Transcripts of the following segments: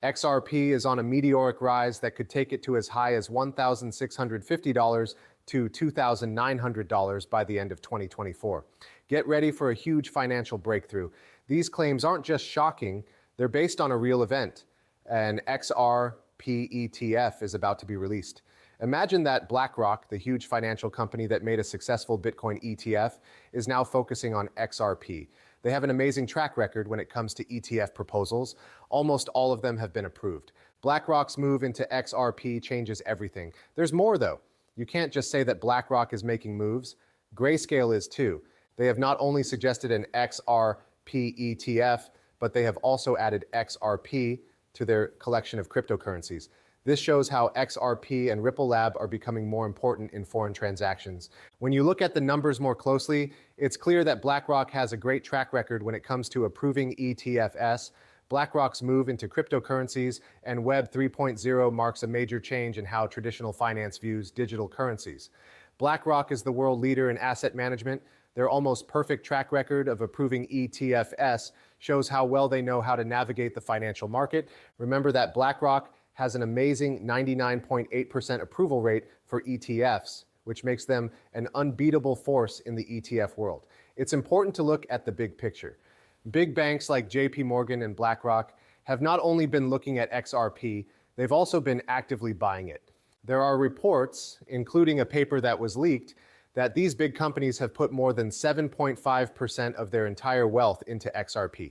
XRP is on a meteoric rise that could take it to as high as $1,650 to $2,900 by the end of 2024. Get ready for a huge financial breakthrough. These claims aren't just shocking, they're based on a real event. An XRP ETF is about to be released. Imagine that BlackRock, the huge financial company that made a successful Bitcoin ETF, is now focusing on XRP. They have an amazing track record when it comes to ETF proposals. Almost all of them have been approved. BlackRock's move into XRP changes everything. There's more though. You can't just say that BlackRock is making moves. Grayscale is too. They have not only suggested an XRP ETF, but they have also added XRP to their collection of cryptocurrencies. This shows how XRP and Ripple Lab are becoming more important in foreign transactions. When you look at the numbers more closely, it's clear that BlackRock has a great track record when it comes to approving ETFs. BlackRock's move into cryptocurrencies and Web 3.0 marks a major change in how traditional finance views digital currencies. BlackRock is the world leader in asset management. Their almost perfect track record of approving ETFs shows how well they know how to navigate the financial market. Remember that BlackRock has an amazing 99.8% approval rate for ETFs, which makes them an unbeatable force in the ETF world. It's important to look at the big picture. Big banks like JP Morgan and BlackRock have not only been looking at XRP, they've also been actively buying it. There are reports, including a paper that was leaked, that these big companies have put more than 7.5% of their entire wealth into XRP.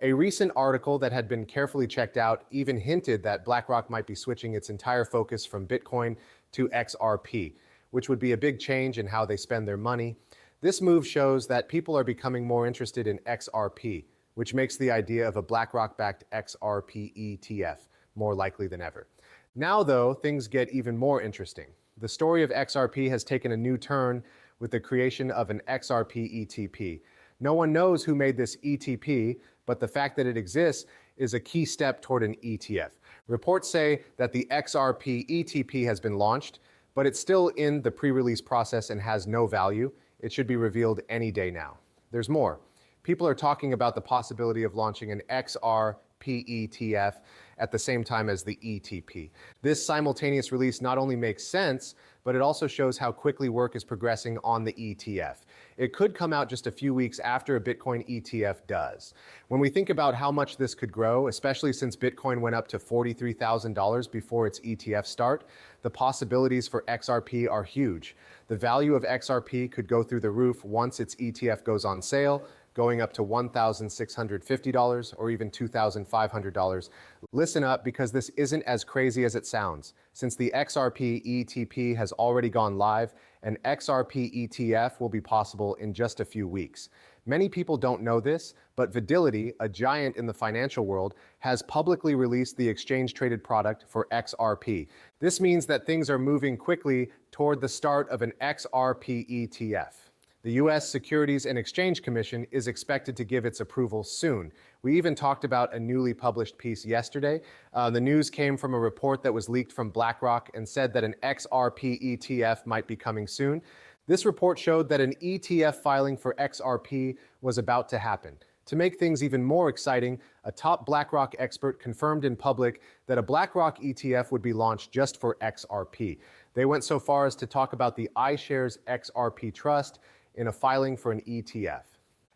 A recent article that had been carefully checked out even hinted that BlackRock might be switching its entire focus from Bitcoin to XRP, which would be a big change in how they spend their money. This move shows that people are becoming more interested in XRP, which makes the idea of a BlackRock-backed XRP ETF more likely than ever. Now, though, things get even more interesting. The story of XRP has taken a new turn with the creation of an XRP ETP. No one knows who made this ETP, but the fact that it exists is a key step toward an ETF. Reports say that the XRP ETP has been launched, but it's still in the pre-release process and has no value. It should be revealed any day now. There's more. People are talking about the possibility of launching an XRP ETF at the same time as the ETP. This simultaneous release not only makes sense, but it also shows how quickly work is progressing on the ETF. It could come out just a few weeks after a Bitcoin ETF does. When we think about how much this could grow, especially since Bitcoin went up to $43,000 before its ETF start, the possibilities for XRP are huge. The value of XRP could go through the roof once its ETF goes on sale, going up to $1,650 or even $2,500. Listen up, because this isn't as crazy as it sounds. Since the XRP ETP has already gone live, an XRP ETF will be possible in just a few weeks. Many people don't know this, but Fidelity, a giant in the financial world, has publicly released the exchange-traded product for XRP. This means that things are moving quickly toward the start of an XRP ETF. The U.S. Securities and Exchange Commission is expected to give its approval soon. We even talked about a newly published piece yesterday. The news came from a report that was leaked from BlackRock and said that an XRP ETF might be coming soon. This report showed that an ETF filing for XRP was about to happen. To make things even more exciting, a top BlackRock expert confirmed in public that a BlackRock ETF would be launched just for XRP. They went so far as to talk about the iShares XRP Trust in a filing for an ETF.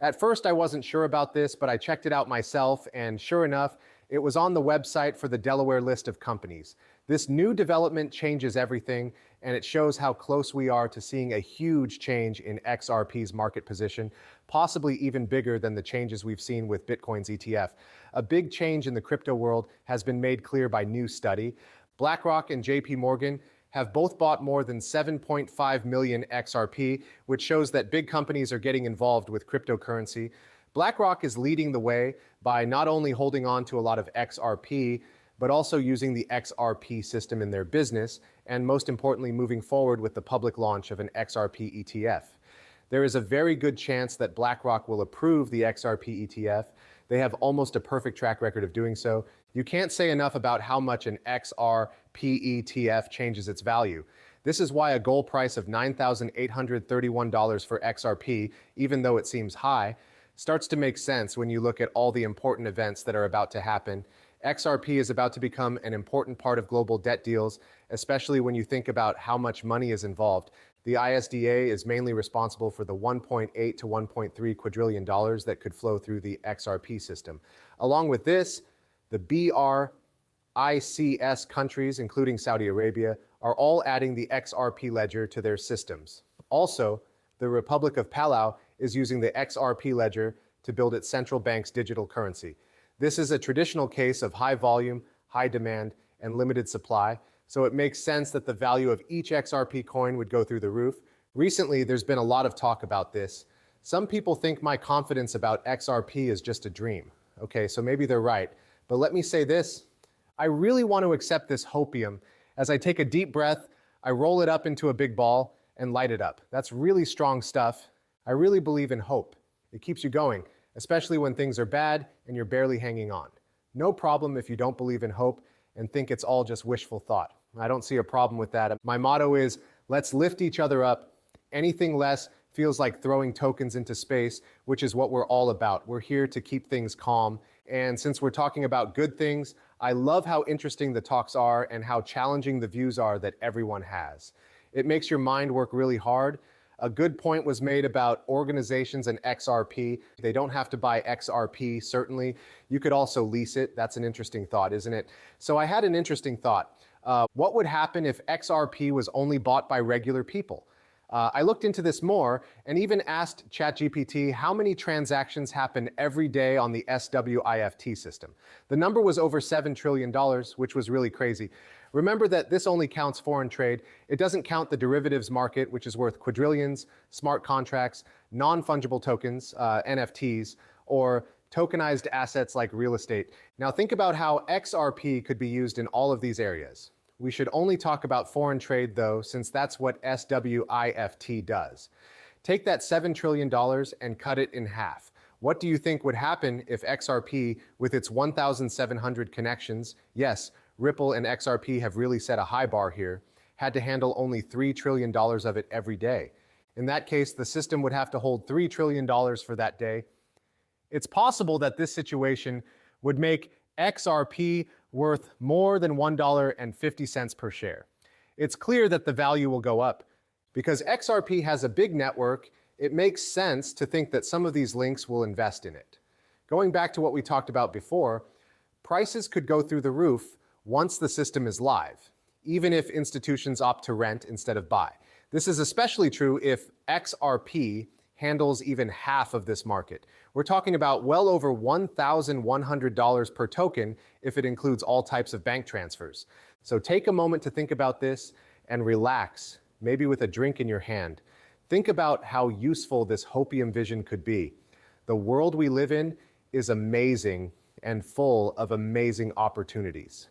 At first, I wasn't sure about this, but I checked it out myself, and sure enough, it was on the website for the Delaware list of companies. This new development changes everything, and it shows how close we are to seeing a huge change in XRP's market position, possibly even bigger than the changes we've seen with Bitcoin's ETF. A big change in the crypto world has been made clear by new study. BlackRock and JP Morgan have both bought more than 7.5 million XRP, which shows that big companies are getting involved with cryptocurrency. BlackRock is leading the way by not only holding on to a lot of XRP, but also using the XRP system in their business, and most importantly, moving forward with the public launch of an XRP ETF. There is a very good chance that BlackRock will approve the XRP ETF. They have almost a perfect track record of doing so. You can't say enough about how much an XRP ETF changes its value. This is why a goal price of $9,831 for XRP, even though it seems high, starts to make sense when you look at all the important events that are about to happen. XRP is about to become an important part of global debt deals, especially when you think about how much money is involved. The ISDA is mainly responsible for the $1.8 to $1.3 quadrillion that could flow through the XRP system. Along with this, the BRICS countries, including Saudi Arabia, are all adding the XRP ledger to their systems. Also, the Republic of Palau is using the XRP ledger to build its central bank's digital currency. This is a traditional case of high volume, high demand, and limited supply, so it makes sense that the value of each XRP coin would go through the roof. Recently, there's been a lot of talk about this. Some people think my confidence about XRP is just a dream. Okay, so maybe they're right. But let me say this, I really want to accept this hopium. As I take a deep breath, I roll it up into a big ball and light it up. That's really strong stuff. I really believe in hope. It keeps you going, especially when things are bad and you're barely hanging on. No problem if you don't believe in hope and think it's all just wishful thought. I don't see a problem with that. My motto is, let's lift each other up. Anything less feels like throwing tokens into space, which is what we're all about. We're here to keep things calm. And since we're talking about good things, I love how interesting the talks are and how challenging the views are that everyone has. It makes your mind work really hard. A good point was made about organizations and XRP. They don't have to buy XRP, certainly. You could also lease it. That's an interesting thought, isn't it? So I had an interesting thought. What would happen if XRP was only bought by regular people? I looked into this more and even asked ChatGPT how many transactions happen every day on the SWIFT system. The number was over $7 trillion, which was really crazy. Remember that this only counts foreign trade. It doesn't count the derivatives market, which is worth quadrillions, smart contracts, non-fungible tokens, NFTs, or tokenized assets like real estate. Now think about how XRP could be used in all of these areas. We should only talk about foreign trade though, since that's what SWIFT does. Take that $7 trillion and cut it in half. What do you think would happen if XRP, with its 1,700 connections, yes, Ripple and XRP have really set a high bar here, had to handle only $3 trillion of it every day? In that case, the system would have to hold $3 trillion for that day. It's possible that this situation would make XRP worth more than $1.50 per share. It's clear that the value will go up. Because XRP has a big network, it makes sense to think that some of these links will invest in it. Going back to what we talked about before, prices could go through the roof once the system is live, even if institutions opt to rent instead of buy. This is especially true if XRP handles even half of this market. We're talking about well over $1,100 per token if it includes all types of bank transfers. So take a moment to think about this and relax, maybe with a drink in your hand. Think about how useful this hopium vision could be. The world we live in is amazing and full of amazing opportunities.